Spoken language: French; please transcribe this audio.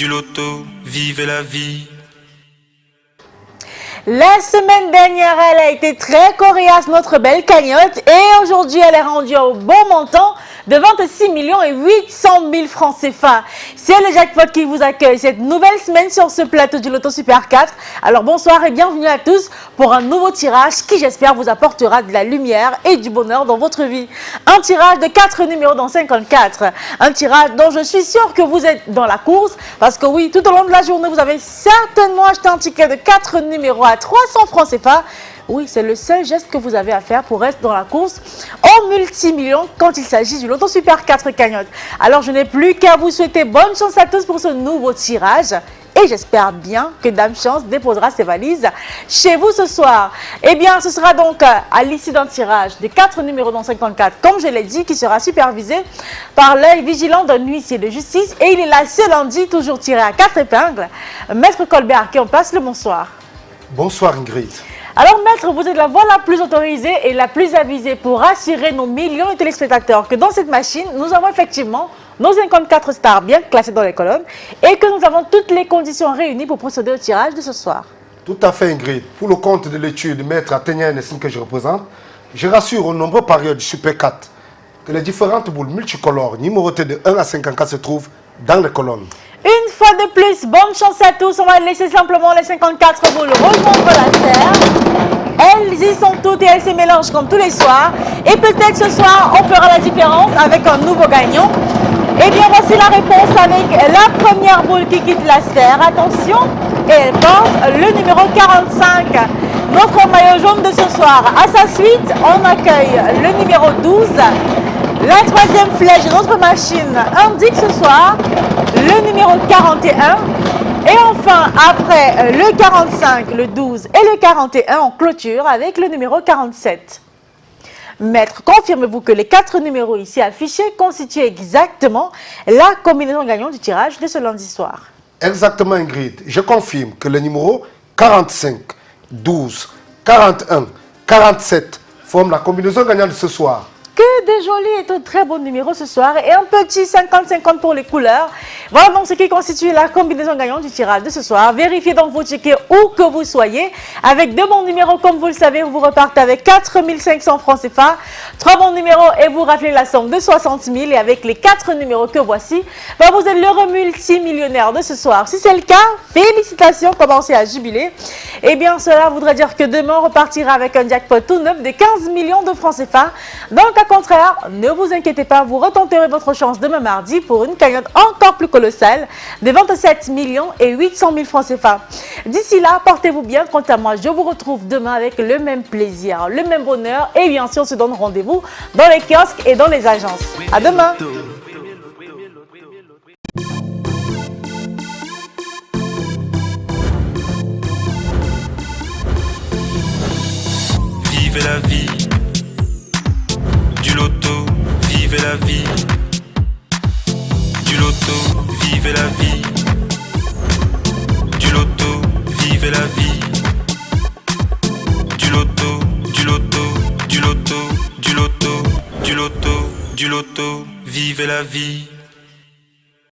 loto, vivez la vie. La semaine dernière, elle a été très coriace, notre belle cagnotte. Et aujourd'hui, elle est rendue au bon montant de 26 800 000 francs CFA. C'est le jackpot qui vous accueille cette nouvelle semaine sur ce plateau du Loto Super 4. Alors bonsoir et bienvenue à tous pour un nouveau tirage qui, j'espère, vous apportera de la lumière et du bonheur dans votre vie. Un tirage de 4 numéros dans 54. Un tirage dont je suis sûre que vous êtes dans la course. Parce que oui, tout au long de la journée, vous avez certainement acheté un ticket de 4 numéros à 300 francs CFA. Oui, c'est le seul geste que vous avez à faire pour rester dans la course en multimillions quand il s'agit du Loto Super 4 cagnotte. Alors, je n'ai plus qu'à vous souhaiter bonne chance à tous pour ce nouveau tirage. Et j'espère bien que Dame Chance déposera ses valises chez vous ce soir. Eh bien, ce sera donc à l'issue d'un tirage de 4 numéros dans 54, comme je l'ai dit, qui sera supervisé par l'œil vigilant d'un huissier de justice. Et il est là ce lundi, toujours tiré à 4 épingles. Maître Colbert, à qui on passe le bonsoir. Bonsoir Ingrid. Alors maître, vous êtes la voix la plus autorisée et la plus avisée pour rassurer nos millions de téléspectateurs que dans cette machine, nous avons effectivement nos 54 stars bien classées dans les colonnes et que nous avons toutes les conditions réunies pour procéder au tirage de ce soir. Tout à fait Ingrid. Pour le compte de l'étude maître Athénien Nessim que je représente, je rassure aux nombreux parieurs du Super 4 que les différentes boules multicolores numérotées de 1 à 54 se trouvent dans les colonnes. Une fois de plus, bonne chance à tous. On va laisser simplement les 54 boules rejoindre la terre. Elles y sont toutes et elles se mélangent comme tous les soirs. Et peut-être ce soir, on fera la différence avec un nouveau gagnant. Eh bien, voici la réponse avec la première boule qui quitte la sphère. Attention, et elle porte le numéro 45. Notre maillot jaune de ce soir. À sa suite, on accueille le numéro 12. La troisième flèche de notre machine indique ce soir le numéro 41. Et enfin, après le 45, le 12 et le 41, on clôture avec le numéro 47. Maître, confirmez-vous que les 4 numéros ici affichés constituent exactement la combinaison gagnante du tirage de ce lundi soir? Exactement Ingrid. Je confirme que les numéros 45, 12, 41, 47 forment la combinaison gagnante de ce soir. Que des jolis et de très bons numéros ce soir et un petit 50-50 pour les couleurs. Voilà donc ce qui constitue la combinaison gagnante du tirage de ce soir. Vérifiez donc vos tickets où que vous soyez. Avec 2 bons numéros, comme vous le savez, vous repartez avec 4 500 francs CFA. 3 bons numéros et vous raflez la somme de 60 000. Et avec les 4 numéros que voici, vous êtes l'heureux multimillionnaire de ce soir. Si c'est le cas, félicitations, commencez à jubiler. Eh bien, cela voudrait dire que demain, on repartira avec un jackpot tout neuf de 15 millions de francs CFA. Donc, au contraire, ne vous inquiétez pas, vous retenterez votre chance demain mardi pour une cagnotte encore plus colossale de 27 800 000 francs CFA. D'ici là, portez-vous bien. Quant à moi, je vous retrouve demain avec le même plaisir, le même bonheur et bien sûr, on se donne rendez-vous dans les kiosques et dans les agences. À demain. Vivez la vie. Du loto, vivez la vie. Du loto, vivez la vie. Du loto, vivez la vie. Du loto, du loto, du loto, du loto, du loto, du loto, vivez la vie.